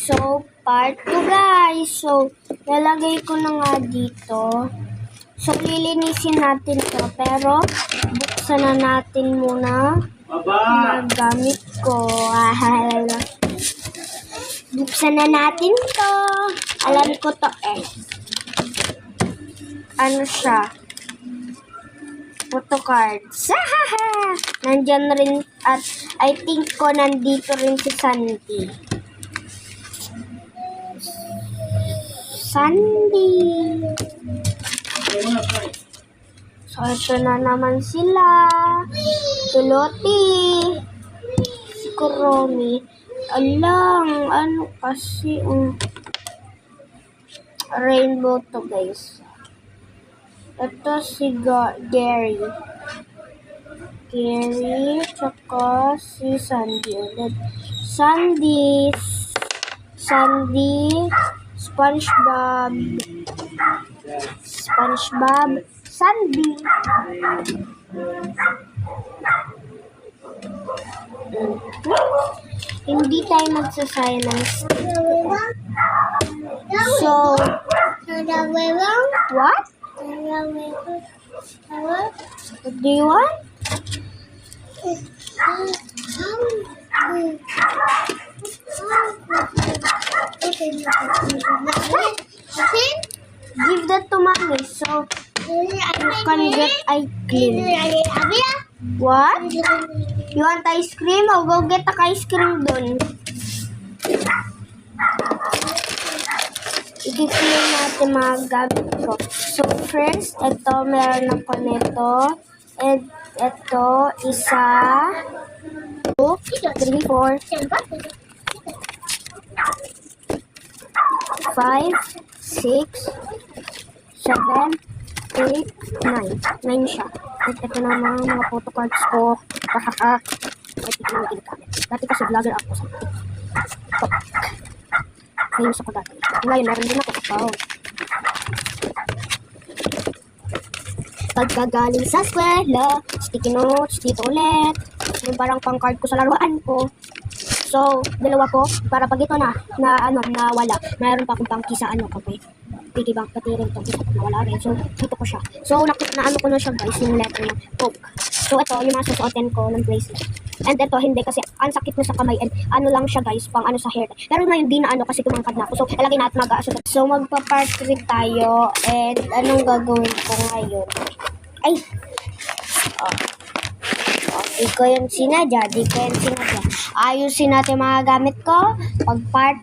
So, part 2 guys. So, lalagay ko na nga dito. So, lilinisin natin to. Pero, buksan na natin muna mga gamit ko. Buksan na natin to. Alam ko to eh. Ano siya? Photo cards. Nandyan rin at I think ko nandito rin si Sandy. So, ito na naman sila. Tuloti. Si Kuromi. Alang, ano kasi rainbow to guys. Ito si Gary. Tsaka si Sandy ulit. Sandy, SpongeBob, Sandy. Hindi tayo magsasaya ng sticker. So, what? What do you want? Give that to mommy so you can get ice cream. What? You want ice cream? I'll go get the ice cream dun. I-clean natin mga gamit ko. So first, ito meron ako nito. And ito, isa, 2, 3, 4, 5, 6, 7, 8, 9. 9 siya. At ito naman mga photo cards ko. Dati kasi vlogger ako sa TikTok. Famous ako dati. Ngayon, meron din ako account. Pagkagaling sa eskwela, sticky notes, dito ulit. Yung parang pang card ko sa laruan ko. So, dalawa ko, para pag ito nawala, mayroon pa akong pangki sa kape. Piggy bank, pati rin itong isa pag nawala rin. So, dito ko siya. So, naano ko na siya guys, yung letter ng Coke. So, ito, yung mga susuotin ko ng bracelet. And ito, hindi kasi ang sakit na sa kamay. And ano lang siya guys, pang sa hair. Pero ngayon, di na kasi tumangkad na ako. So, ilagay natin mag-aasot. So, magpa-part 3 tayo. And anong gagawin ko ngayon? Ay! Di ko yung sinadya. Ayusin natin mga gamit ko. Pag part